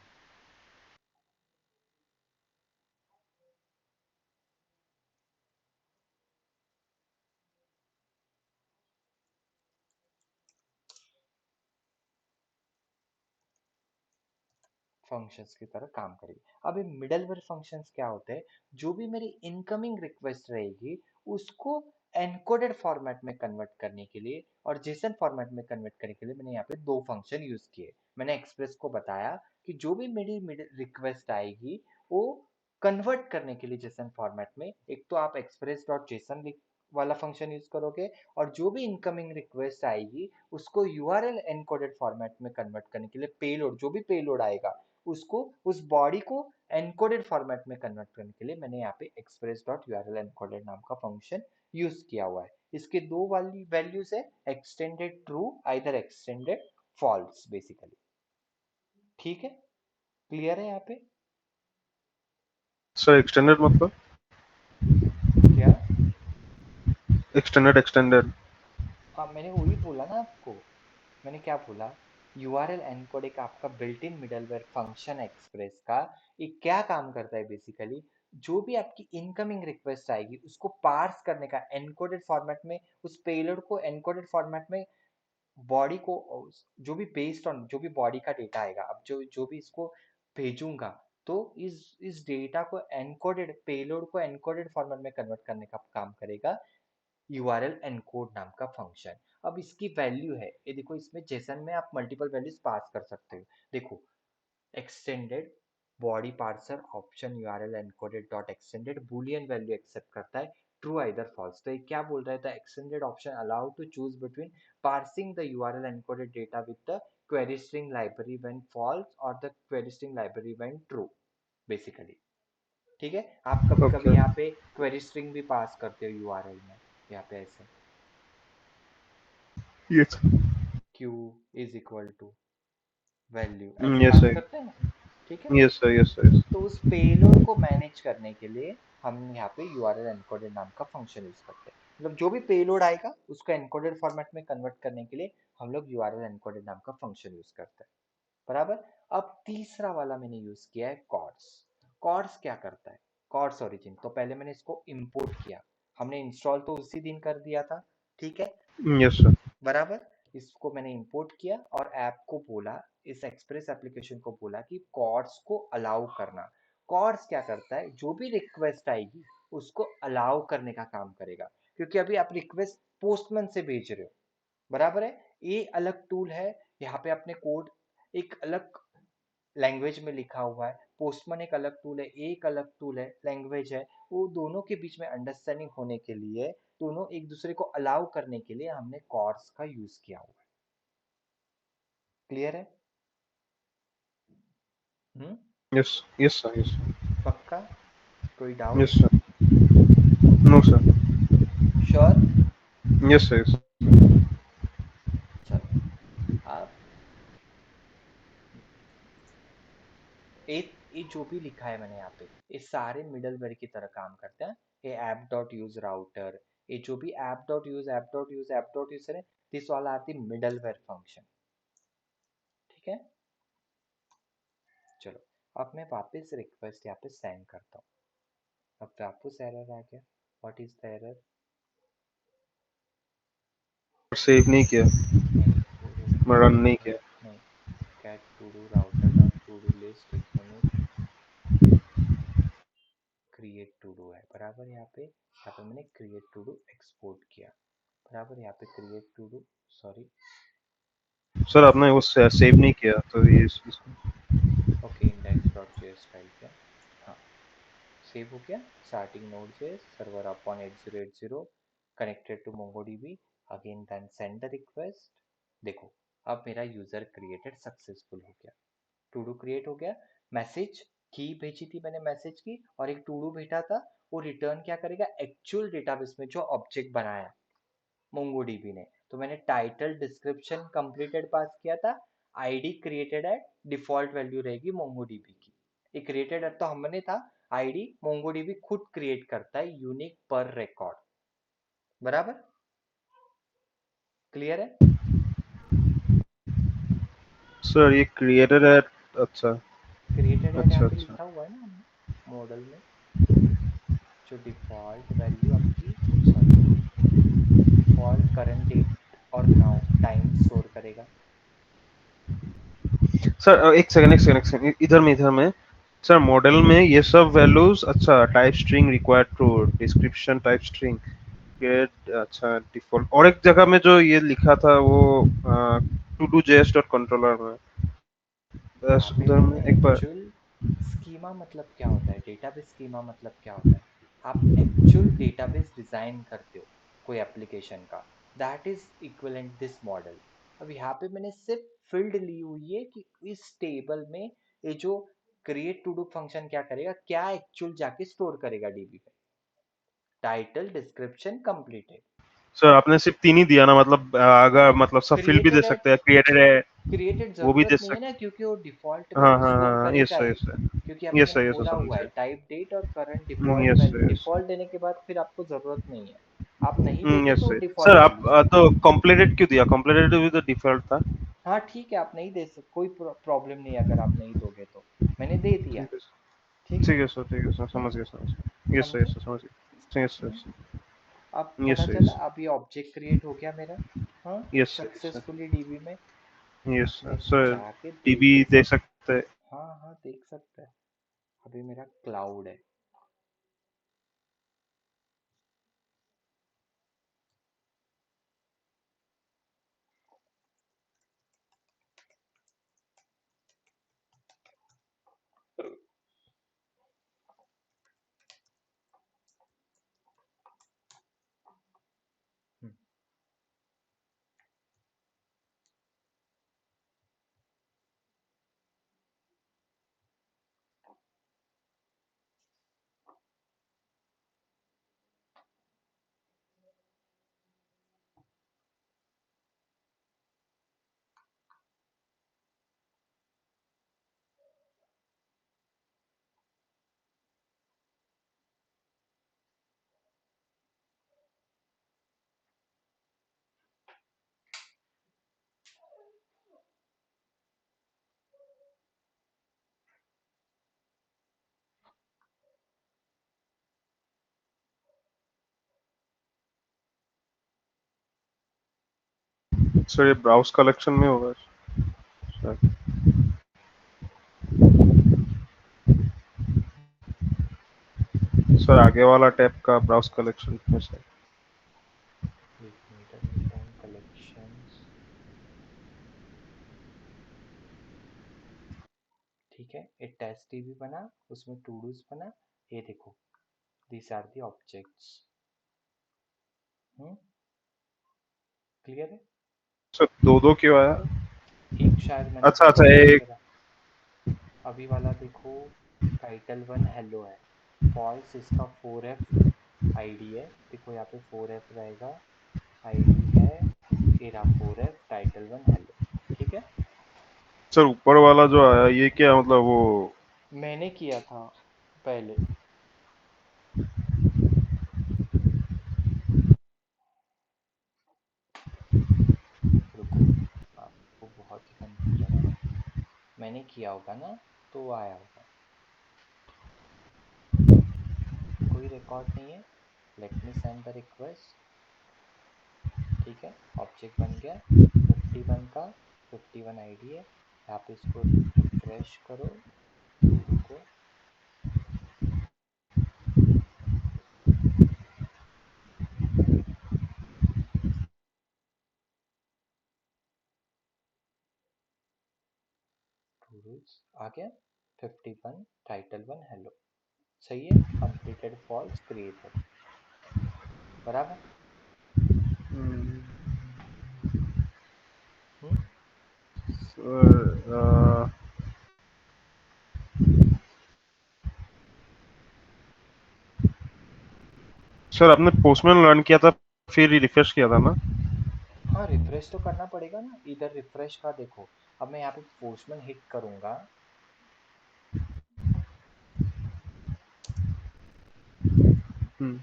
फंक्शंस की तरह काम करेगी। अब ये मिडलवेयर फंक्शंस क्या होते हैं, जो भी मेरी इनकमिंग रिक्वेस्ट रहेगी उसको एनकोडेड फॉर्मेट में कन्वर्ट करने के लिए और जेसन फॉर्मेट में कन्वर्ट करने के लिए मैंने यहाँ पे दो फंक्शन यूज किए। मैंने एक्सप्रेस को बताया कि जो भी मेरी रिक्वेस्ट आएगी वो कन्वर्ट करने के लिए जेसन फॉर्मेट में एक तो आप एक्सप्रेस डॉट जेसन वाला फंक्शन यूज करोगे, और जो भी इनकमिंग रिक्वेस्ट आएगी उसको यूआरएल एनकोडेड फॉर्मेट में कन्वर्ट करने के लिए पेलोड, जो भी पेलोड आएगा उसको, उस बॉडी को एनकोडेड फॉर्मेट में कन्वर्ट करने के लिए मैंने यहाँ पे एक्सप्रेस डॉट यूआरएल एनकोडेड नाम का फंक्शन यूज किया हुआ है। इसके दो वाली वैल्यूज है, extended true, either extended false basically. ठीक है, क्लियर है यहाँ पे? सर एक्सटेंडेड मतलब? क्या? एक्सटेंडेड। मैंने वही बोला ना आपको। मैंने क्या बोला? यूआरएल एनकोड एक आपका बिल्ट इन मिडलवेयर फंक्शन है एक्सप्रेस का। ये क्या काम करता है बेसिकली? जो भी आपकी इनकमिंग रिक्वेस्ट आएगी उसको पार्स करने का एनकोडेड फॉर्मेट में, उस पेलोड को एनकोडेड फॉर्मेट में, बॉडी को, जो भी बेस्ड ऑन जो भी बॉडी का डेटा आएगा, अब जो जो भी इसको भेजूंगा, तो इस डेटा को एनकोडेड पेलोड को एनकोडेड फॉर्मेट में कन्वर्ट करने का काम करेगा यूआरएल एनकोड नाम का फंक्शन। अब इसकी वैल्यू है, ये देखो, इसमें जेसन में आप मल्टीपल वैल्यूज पास कर सकते हो। देखो, extended body parser option URL encoded dot extended boolean value accept करता है, ट्रू आइदर फॉल्स। तो ये क्या बोल रहा है? The extended option allow to choose between parsing the URL encoded data with the query string library when false और the query string library when true basically. ठीक है, आप कभी कभी ओके। यहाँ पे क्वेरी स्ट्रिंग भी पास करते हो यूआरएल में, यहाँ पे ऐसे yes. q is equal to value ऐसे यस पास सर। करते हैं ना। ठीक है, yes sir, yes sir, yes. तो उस पेलोड को मैनेज करने के लिए हम यहाँ पे यूआरएल एनकोडेड नाम का फंक्शन यूज करते हैं। मतलब जो भी पेलोड आएगा उसको एनकोडेड फॉर्मेट में कन्वर्ट करने के लिए हम लोग यूआरएल एनकोडेड नाम का फंक्शन यूज करते हैं। बराबर। अब तीसरा वाला मैंने यूज किया है कॉर्ड्स। कॉर्ड्स क्या करता है? कॉर्ड्स ओरिजिन, तो पहले मैंने इसको इंपोर्ट किया, हमने इंस्टॉल तो उसी दिन कर दिया था। ठीक है, यस सर। बराबर। इसको मैंने इंपोर्ट किया और ऐप को बोला, इस एक्सप्रेस एप्लीकेशन को बोला कि कॉर्ड्स को अलाउ करना। कॉर्ड्स क्या करता है? जो भी रिक्वेस्ट आएगी उसको अलाउ करने का काम करेगा, क्योंकि अभी आप रिक्वेस्ट पोस्टमैन से भेज रहे हो, बराबर है। ये अलग टूल है, यहाँ पे अपने कोड एक अलग लैंग्वेज में लिखा हुआ है, पोस्टमैन एक अलग टूल है, एक अलग टूल है, लैंग्वेज है। वो दोनों के बीच में अंडरस्टैंडिंग होने के लिए, दोनों एक दूसरे को अलाउ करने के लिए हमने कॉर्ड्स का यूज किया हुआ है। क्लियर है? Hmm. Yes. Yes sir, yes. पक्का? कोई yes doubt? Sir. No sir. Sure? Yes sir, yes. चलो, आप ये जो भी लिखा है मैंने यहाँ पे, ये सारे मिडलवेयर की तरह काम करते हैं। ये ऐप डॉट यूज राउटर, ये जो भी ऐप डॉट यूज है, this all are the middleware function. ठीक है, चलो, अब मैं वापस रिक्वेस्ट यहाँ पे सेंड करता हूँ। अब वापस एरर आ गया। What is the error? Save नहीं किया। नहीं, वो मैं रुको, रन नहीं किया। नहीं, cat to do router dot to do list, एक मिनट, क्रिएट टू डू है बराबर। यहाँ पे मैंने क्रिएट टू डू एक्सपोर्ट किया, बराबर। यहाँ पे create to do, sorry, sir आपने वो सेव नहीं किया तो ये इसको। Okay, index dot JS file किया, हाँ, सेव हो गया। Starting node JS server upon 8080 connected to MongoDB, again then send the request. देखो, अब मेरा यूजर क्रिएटेड सक्सेसफुल हो गया, टू डू क्रिएट हो गया। मैसेज की भेजी थी मैंने, मैसेज की, और एक टू डू भेजा था। वो रिटर्न क्या करेगा? एक्चुअल डेटाबेस में जो ऑब्जेक्ट बनाया मोंगोडीबी ने, तो मैंने टाइटल डिस्क्रिप्शन कंप्लीटेड पास किया था, आईडी क्रिएटेड है, डिफॉल्ट वैल्यू रहेगी मोंगोडीबी की। ये क्रिएटेड है तो हमने था, आईडी मोंगोडीबी खुद क्रिएट करता है यूनिक पर रिकॉर्ड, बराबर। क्लियर है? सर ये क्रिएटेड है। अच्छा। क्रिएटेड है यहाँ अच्छा पे अच्छा। लिखा हुआ है ना मॉडल में, जो डिफॉल्ट वैल्यू आपकी, सॉरी, डिफॉल्ट करंट डेट और नाउ टाइम स्टोर करेगा। सर एक सेकंड इधर में सर मॉडल में ये सब वैल्यूज। अच्छा, type string required to description type string get. अच्छा, डिफॉल्ट। और एक जगह में जो ये लिखा था वो to do JS dot controller में, यहाँ पे उधर मैंने में एक बार। एक्चुअल स्कीमा मतलब क्या होता है, डेटाबेस स्कीमा मतलब क्या होता है? आप एक्चुअल डेटाबेस डिजाइन करते हो कोई एप्लीकेशन का, that is equivalent this model. अब यहाँ पे मैंने सिर्फ फील्ड ली हुई है कि इस टेबल में ये जो क्रिएट टू डू फंक्शन क्या करेगा, क्या एक्चुअल जाके स्टोर करेगा डीबी में, टाइटल डिस्क्रिप्शन कंप्लीटेड। सर आपने सिर्फ 3 ही दिया ना, मतलब अगर हाँ, मतलब सब फील्ड भी दे क्रिएटेड है। सकते हैं, क्रिएटेड है क्रिएटेड वो भी जरूरत दे नहीं है ना, सकते। क्योंकि वो डिफॉल्ट में हाँ वो हाँ स्टोर हाँ, करेगा ही, क्योंकि ये आपने सही है सर, बोला समझ हुआ है गया। टाइप डेट और करंट ये डिफॉल्ट वैल्यू, सही है डिफॉल्ट देने के बाद फिर आपको जरूरत नहीं है, आप नहीं ये दोगे तो सही। सर डिफॉल्ट आप वैल्यू से। तो कॉम्प्लेटेड क्यों दिया? कॉम्प्लेटेड भी तो डिफॉल्ट था। हाँ ठीक है, आप नहीं दे सकते, कोई प्रॉब्लम नहीं है अगर आप नहीं दोगे तो, मैंने दे दिया। ठीक है ठीक है। ठीक है सर, हम्म, समझ गया समझ गया। ये सही है समझे। सर, समझ गया। ठीक है हम्म, सर। अब ये पता सही चला, है। अब ये ऑब्जेक्ट क्रिएट हो गया मेरा। हाँ, ये सही है सर। सक्सेसफुली डीबी में। ये अब सर मैं सर जाके देख टीवी भी देख सकता। सकते हैं। हाँ हाँ, देख सकता है। अभी मेरा क्लाउड है। सर ये ब्राउज कलेक्शन में होगा सर। सर आगे वाला टैब का ब्राउज कलेक्शन में सर। एक मिनट, रन टाइम कलेक्शंस। ठीक है, एक टेस्ट टीबी बना, उसमें टू डूज बना। ये देखो, this are the objects. Hmm, clear है। सर दो दो क्यों आया? एक शायद मैंने अच्छा अच्छा, डिफॉल्ट एक। लेके रहा। अभी वाला देखो, टाइटल वन हेलो है, फॉल्स इसका 4F आईडी है, देखो यहाँ पे 4F रहेगा, आईडी है, ये रहा 4F टाइटल वन हेलो। ठीक है। सर ऊपर वाला जो आया ये क्या मतलब वो? मैंने किया था पहले। रुको, आपको बहुत ही कंफ्यूजन है, मैंने किया होगा ना, तो वो आया होगा। कोई रिकॉर्ड नहीं है, let me send the request. ठीक है, ऑब्जेक्ट बन गया 51 का, 51 आईडी है। यहाँ पे इसको रिफ्रेश करो, रुको। टूल्स आ गया, 51 टाइटल वन हेलो। सही है, कंप्लीटेड फॉल्स क्रिएटेड, बराबर। हम्म। सर सर आपने पोस्टमैन लर्न किया था फिर रिफ्रेश किया था ना? हाँ, रिफ्रेश तो करना पड़ेगा ना, इधर रिफ्रेश का देखो। अब मैं यहाँ पे पोस्टमैन हिट करूंगा। हम्म।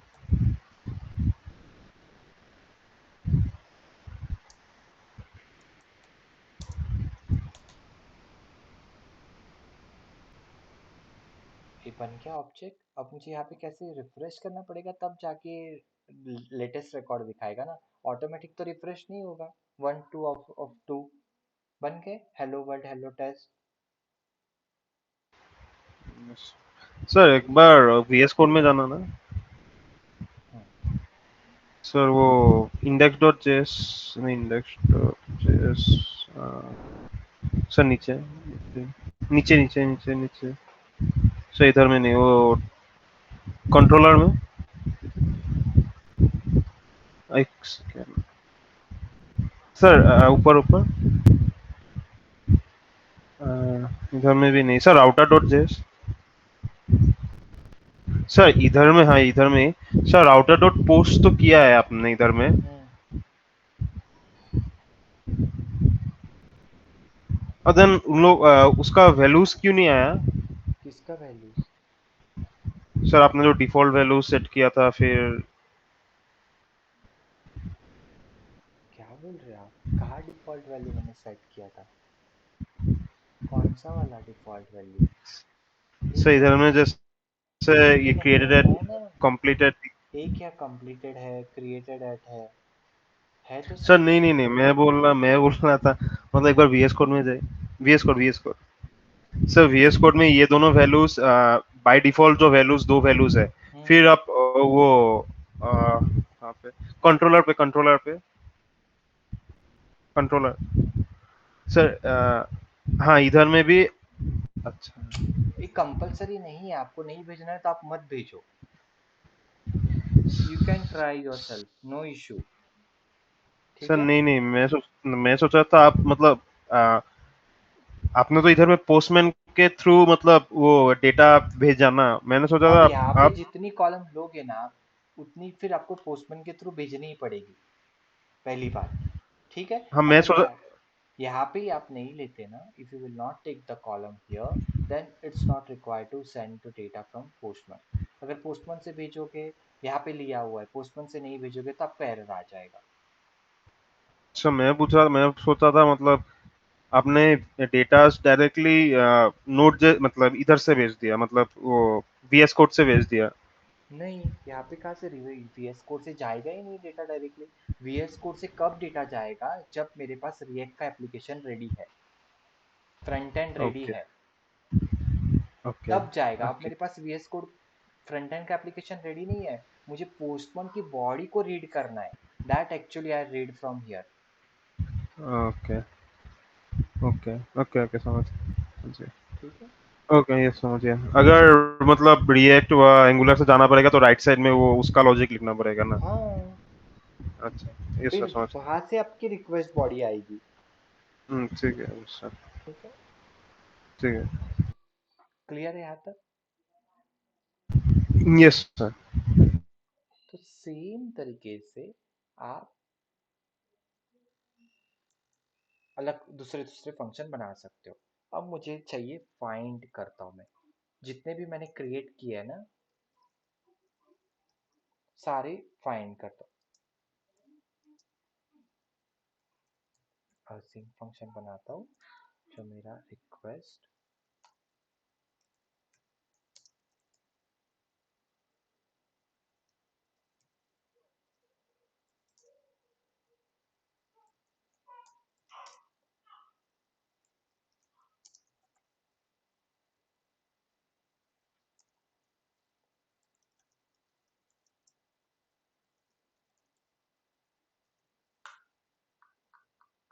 ये बन गया ऑब्जेक्ट। अब मुझे यहाँ पे कैसे रिफ्रेश करना पड़ेगा, तब जाके लेटेस्ट रिकॉर्ड दिखाएगा ना। ऑटोमेटिक तो रिफ्रेश नहीं होगा। 1 2 ऑफ 2 बन गए, hello world hello test. Sir एक बार वीएस कोड में जाना ना। सर वो इंडेक्स डॉट जेएस, नहीं इंडेक्स डॉट जेएस। सर नीचे नीचे नीचे नीचे नीचे। सर इधर में नहीं, वो कंट्रोलर में। एक सेकेंड सर, ऊपर ऊपर। इधर में भी नहीं sir, router dot JS. Sir इधर में, हाँ इधर में। सर राउटर डॉट पोस्ट तो किया है आपने इधर में। हम्म। और देन उन लोग उसका वैल्यूज क्यों नहीं आया? किसका वैल्यूज? सर आपने जो डिफॉल्ट वैल्यू सेट किया था फिर। क्या बोल रहे हैं आप? कहाँ डिफॉल्ट वैल्यू मैंने सेट किया था? कौन सा वाला डिफॉल्ट वैल्यू? सर एक इधर सेकंड। में जैसे ये क्रिएटेड है क्रिएटेड एट है ना? कंप्लीटेड। एक क्या कंप्लीटेड है, क्रिएटेड एट है तो सर सही। नहीं नहीं नहीं, मैं बोल रहा था मतलब एक बार वीएस कोड में जाए। VS code. Sir VS code में ये दोनों वैल्यूज बाय डिफॉल्ट जो वैल्यूज, दो वैल्यूज है। हम्म। फिर आप वो कहाँ पे, कंट्रोलर पे कंट्रोलर। सर हाँ इधर में भी। अच्छा। ये कंपलसरी नहीं है, आपको नहीं भेजना है तो आप मत भेजो। You can try yourself, no issue. ठीक सर है। नहीं नहीं, मैं सोचा था आप मतलब आ, आपने तो इधर में पोस्टमैन के थ्रू मतलब वो डेटा भेजा ना, मैंने सोचा अब था यहाँ पे आप। जितनी कॉलम लोगे ना आप, उतनी फिर आपको पोस्टमैन के थ्रू भेजनी ही पड़ेगी, पहली बात। ठीक है। हाँ मैं अगर सोचा। यहाँ पे ही आप नहीं लेते ना, if you will not take the column here, then it's not required to send the data from Postman. अगर पोस्टमैन से भेजोगे, यहाँ पे लिया हुआ है, पोस्टमैन से नहीं भेजोगे तो आपका एरर आ जाएगा। अच्छा मैं सोचा था मतलब आपने डेटा डायरेक्टली नोट मतलब इधर से भेज दिया, मतलब वो वीएस कोड से भेज दिया। नहीं, यहाँ पे कहाँ से वीएस कोड से जाएगा ही नहीं डेटा डायरेक्टली। वीएस कोड से कब डेटा जाएगा? जब मेरे पास रिएक्ट का एप्लीकेशन रेडी है, फ्रंट एंड रेडी ओके है, ओके तब जाएगा। अब ओके मेरे पास वीएस कोड फ्रंट एंड का एप्लीकेशन रेडी नहीं है, मुझे पोस्टमैन की बॉडी को रीड करना है। That actually I read from here. Okay okay okay okay समझ गया। ठीक है। ओके ये समझ गया। अगर मतलब रिएक्ट व एंगुलर से जाना पड़ेगा तो राइट साइड में वो उसका लॉजिक लिखना पड़ेगा ना? हाँ, अच्छा ये फिर सर समझ। वहां से आपकी रिक्वेस्ट बॉडी आएगी। ठीक है सर। ठीक है। ठीक है। क्लियर है यहाँ तक? Yes sir. तो सेम तरीके से आप अलग दूसरे दूसरे फंक्शन बना सकते हो। अब मुझे चाहिए फाइंड करता हूँ मैं, जितने भी मैंने क्रिएट किए हैं ना, सारे फाइंड करता हूँ। सिंक फंक्शन बनाता हूँ, जो मेरा रिक्वेस्ट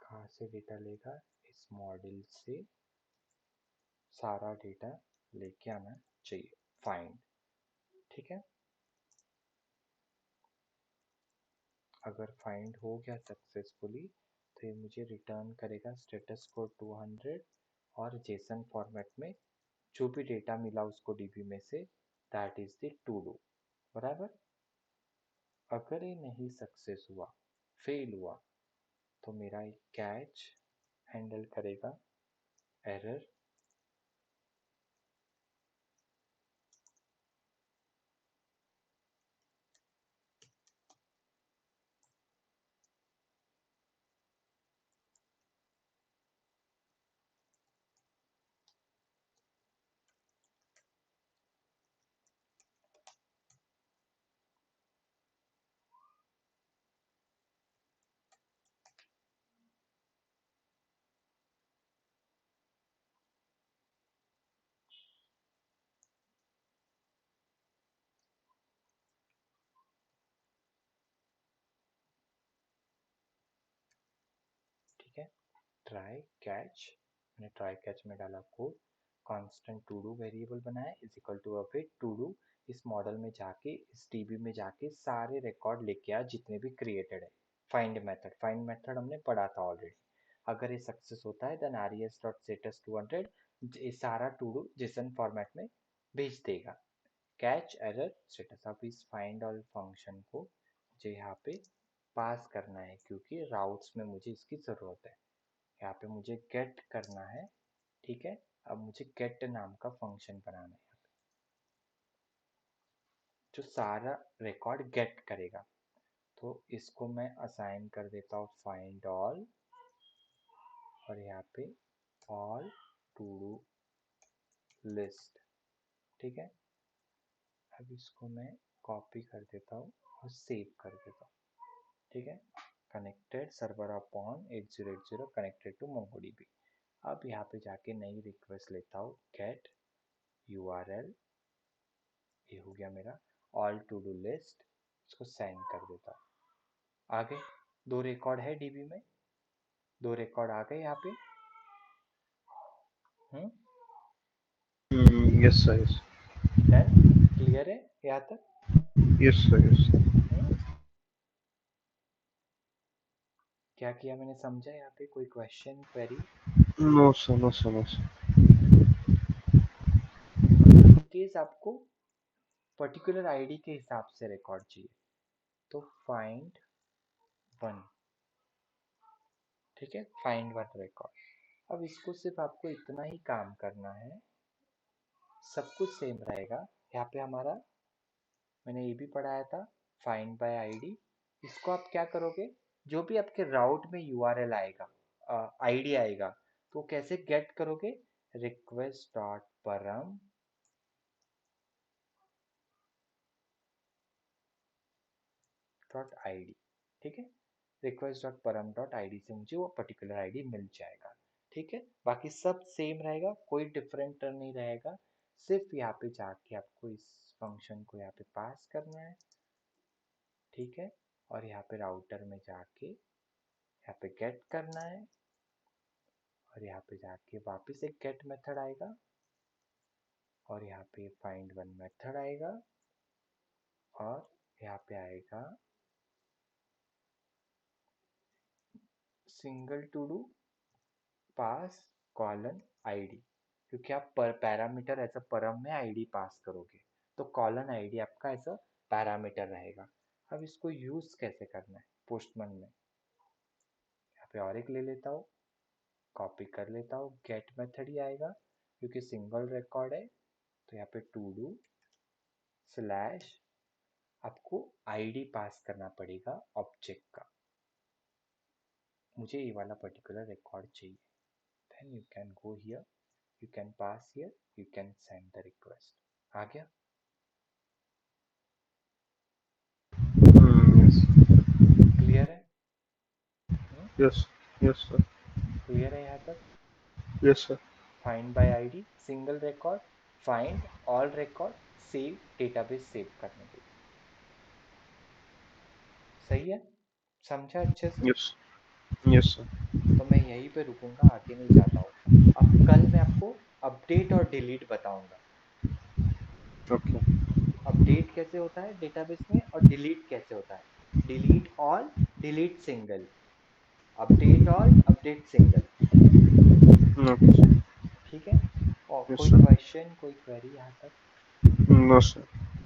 कहाँ से डेटा लेगा, इस मॉडल से सारा डेटा लेके आना चाहिए, फाइंड। ठीक है। अगर फाइंड हो गया सक्सेसफुली, तो ये मुझे रिटर्न करेगा स्टेटस कोड 200, और जेसन फॉर्मेट में जो भी डेटा मिला उसको डीबी में से, that is the two do. बराबर। अगर ये नहीं सक्सेस हुआ, फेल हुआ, तो मेरा एक कैच हैंडल करेगा एरर। ठीक है। ट्राई कैच, मैंने ट्राई कैच में डाला code, constant todo variable बनाया is equal to await todo. इस मॉडल में जाके इस डीबी में जाके सारे रिकॉर्ड लेके आ जितने भी क्रिएटेड है। फाइंड मेथड हमने पढ़ा था ऑलरेडी। अगर ये सक्सेस होता है देन res डॉट status 200 ये सारा टू डू जेसन फॉर्मेट में भेज देगा। Catch error status. अब इस फाइंड ऑल फंक्शन को मुझे यहाँ पे पास करना है क्योंकि राउट्स में मुझे इसकी ज़रूरत है। यहाँ पे मुझे गेट करना है। ठीक है, अब मुझे गेट नाम का फंक्शन बनाना है जो सारा रिकॉर्ड गेट करेगा। तो इसको मैं असाइन कर देता हूँ फाइंड ऑल और यहाँ पे ऑल टू डू लिस्ट। ठीक है, अब इसको मैं कॉपी कर देता हूँ और सेव कर देता हूँ। ठीक है, connected server upon 8080 connected to MongoDB. अब यहाँ पे जाके नई रिक्वेस्ट लेता हूँ गेट यूआरएल, ये हो गया मेरा ऑल टू डू लिस्ट। इसको सेंड कर देता हूँ। आगे दो रिकॉर्ड है डीबी में, दो रिकॉर्ड आ गए यहाँ पे। Yes sir, yes. Done, clear है यहाँ तक? Yes sir, yes. हम्म क्या किया मैंने समझा यहाँ पे? कोई question query? No sir, no sir, no sir. अगर इन केस आपको पर्टिकुलर आईडी के हिसाब से रिकॉर्ड चाहिए तो फाइंड वन। ठीक है, फाइंड वन रिकॉर्ड। अब इसको सिर्फ आपको इतना ही काम करना है, सब कुछ सेम रहेगा। यहाँ पे हमारा मैंने ये भी पढ़ाया था फाइंड बाय आईडी। इसको आप क्या करोगे, जो भी आपके राउट में यूआरएल आएगा, आईडी आएगा, तो कैसे गेट करोगे? रिक्वेस्ट डॉट परम डॉट आईडी। ठीक है, रिक्वेस्ट डॉट परम डॉट आईडी से मुझे वो पर्टिकुलर आईडी मिल जाएगा। ठीक है, बाकी सब सेम रहेगा, कोई डिफरेंट नहीं रहेगा। सिर्फ यहाँ पे जाके आपको इस फंक्शन को यहाँ पे पास करना है। ठीक है, और यहाँ पे राउटर में जाके यहाँ पे गेट करना है और यहाँ पे जाके वापस एक गेट मेथड आएगा और यहाँ पे फाइंड वन मेथड आएगा और यहाँ पे आएगा single to do pass colon ID, क्योंकि आप पर पैरामीटर ऐसा परम में आईडी पास करोगे तो कॉलन आईडी आपका ऐसा पैरामीटर रहेगा। अब इसको यूज कैसे करना है पोस्टमैन में, यहाँ पे और एक ले लेता हूँ, कॉपी कर लेता हूँ, गेट मेथड ही आएगा क्योंकि सिंगल रिकॉर्ड है। तो यहाँ पे टू डू स्लैश आपको आईडी पास करना पड़ेगा ऑब्जेक्ट का। मुझे ये वाला पर्टिकुलर रिकॉर्ड चाहिए। Then you can go here, you can pass here, you can send the request. आ गया? यस। क्लियर है? Yes, yes sir. क्लियर है यहाँ तक? Yes sir. Find by ID, single record, find all record, save database save करने के लिए। सही है, समझा अच्छे से? Yes, yes sir. तो मैं यहीं पे रुकूंगा, आगे नहीं जाता हूँ। अब कल मैं आपको अपडेट और डिलीट बताऊंगा। ओके। अपडेट कैसे होता है डेटाबेस में और डिलीट कैसे होता है। Delete all, delete single, update all, update single. Okay sir. ठीक है, और यस कोई सर। क्वेश्चन कोई क्वेरी यहाँ तक? No sir.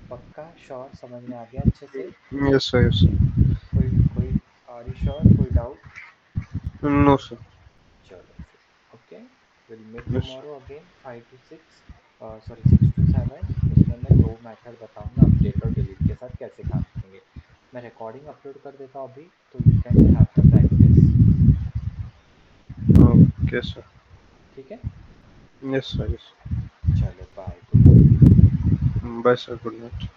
पक्का श्योर, समझ में आ गया अच्छे से? Yes sir, yes sir. कोई आर यू श्योर, कोई डाउट? No sir. चलो फिर okay, will meet yes. Tomorrow again 5 to 6, sorry 6 to 7। उसमें मैं दो मेथड बताऊंगा अपडेट और डिलीट के साथ कैसे काम करेंगे। मैं रिकॉर्डिंग अपलोड कर देता हूँ अभी, तो you can have the practice. Okay sir. ठीक है, यस सर, यस। चलो bye, good night. Bye sir, good night.